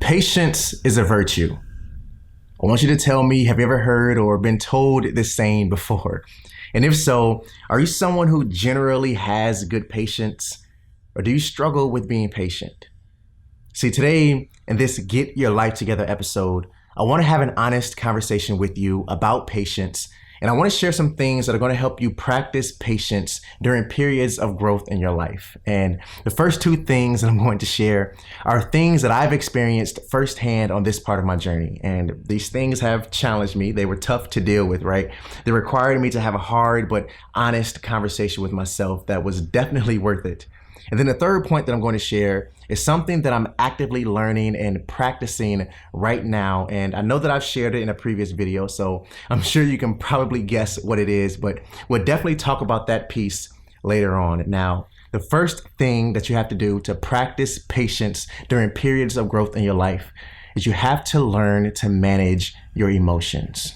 Patience is a virtue. I want you to tell me, have you ever heard or been told this saying before? And if so, are you someone who generally has good patience, or do you struggle with being patient? See, today in this Get Your Life Together episode, I want to have an honest conversation with you about patience. And I want to share some things that are going to help you practice patience during periods of growth in your life. And the first two things that I'm going to share are things that I've experienced firsthand on this part of my journey. And these things have challenged me. They were tough to deal with, right? They required me to have a hard but honest conversation with myself that was definitely worth it. And then the third point that I'm going to share is something that I'm actively learning and practicing right now. And I know that I've shared it in a previous video, so I'm sure you can probably guess what it is, but we'll definitely talk about that piece later on. Now, the first thing that you have to do to practice patience during periods of growth in your life is you have to learn to manage your emotions.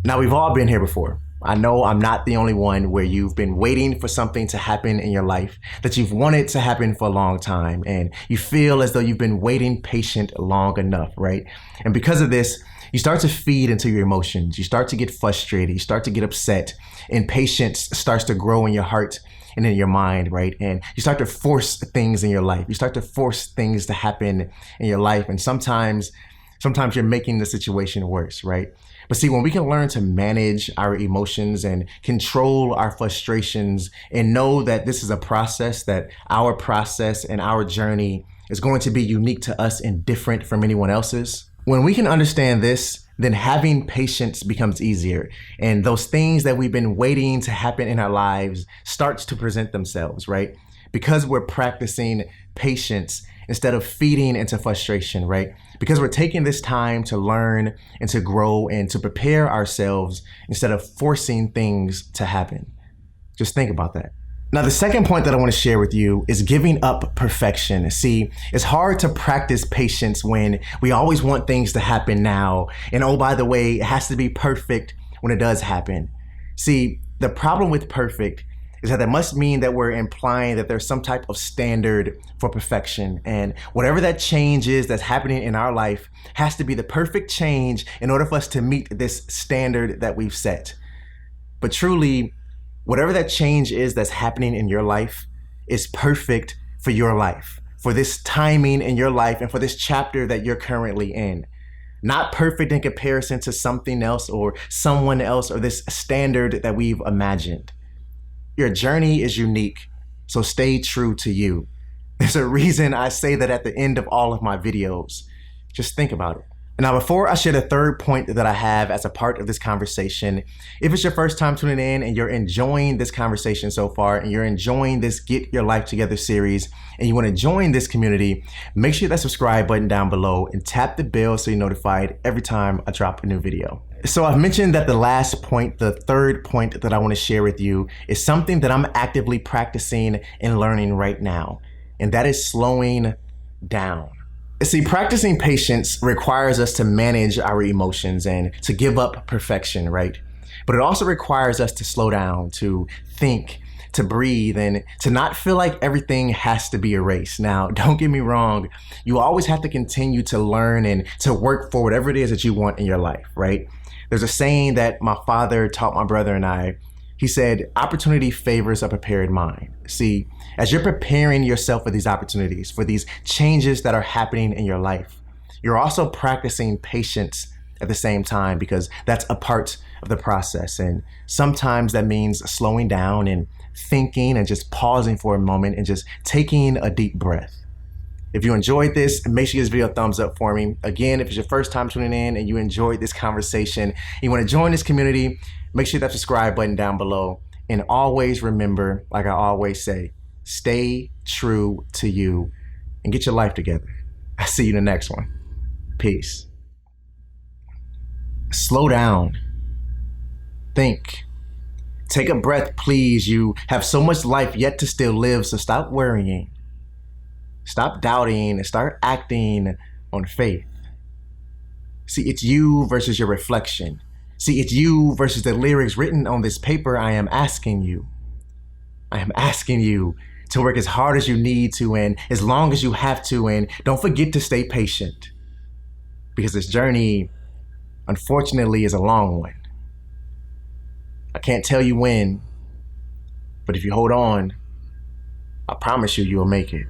Now, we've all been here before. I know I'm not the only one where you've been waiting for something to happen in your life that you've wanted to happen for a long time, and you feel as though you've been waiting patient long enough, right? And because of this, you start to feed into your emotions. You start to get frustrated. You start to get upset, and patience starts to grow in your heart and in your mind, right? And you start to force things in your life. You start to force things to happen in your life, and sometimes you're making the situation worse, right? But see, when we can learn to manage our emotions and control our frustrations and know that this is a process, that our process and our journey is going to be unique to us and different from anyone else's, when we can understand this, then having patience becomes easier. And those things that we've been waiting to happen in our lives starts to present themselves, right? Because we're practicing patience instead of feeding into frustration, right? Because we're taking this time to learn and to grow and to prepare ourselves instead of forcing things to happen. Just think about that. Now, the second point that I want to share with you is giving up perfection. See, it's hard to practice patience when we always want things to happen now. And oh, by the way, it has to be perfect when it does happen. See, the problem with perfect is that must mean that we're implying that there's some type of standard for perfection. And whatever that change is that's happening in our life has to be the perfect change in order for us to meet this standard that we've set. But truly, whatever that change is that's happening in your life is perfect for your life, for this timing in your life and for this chapter that you're currently in. Not perfect in comparison to something else or someone else or this standard that we've imagined. Your journey is unique, so stay true to you. There's a reason I say that at the end of all of my videos. Just think about it. Now, before I share the third point that I have as a part of this conversation, if it's your first time tuning in and you're enjoying this conversation so far and you're enjoying this Get Your Life Together series and you want to join this community, make sure that subscribe button down below and tap the bell so you're notified every time I drop a new video. So I've mentioned that the last point, the third point that I want to share with you is something that I'm actively practicing and learning right now, and that is slowing down. See, practicing patience requires us to manage our emotions and to give up perfection, right? But it also requires us to slow down, to think, to breathe, and to not feel like everything has to be a race. Now, don't get me wrong. You always have to continue to learn and to work for whatever it is that you want in your life, right? There's a saying that my father taught my brother and I. He said, opportunity favors a prepared mind. See, as you're preparing yourself for these opportunities, for these changes that are happening in your life, you're also practicing patience at the same time because that's a part of the process. And sometimes that means slowing down and thinking and just pausing for a moment and just taking a deep breath. If you enjoyed this, make sure you give this video a thumbs up for me. Again, if it's your first time tuning in and you enjoyed this conversation, and you want to join this community, make sure that subscribe button down below. And always remember, like I always say, stay true to you and get your life together. I'll see you in the next one. Peace. Slow down. Think. Take a breath, please. You have so much life yet to still live, so stop worrying. Stop doubting and start acting on faith. See, it's you versus your reflection. See, it's you versus the lyrics written on this paper. I am asking you to work as hard as you need to and as long as you have to, and don't forget to stay patient. because this journey, unfortunately, is a long one. I can't tell you when, but if you hold on, I promise you, you'll make it.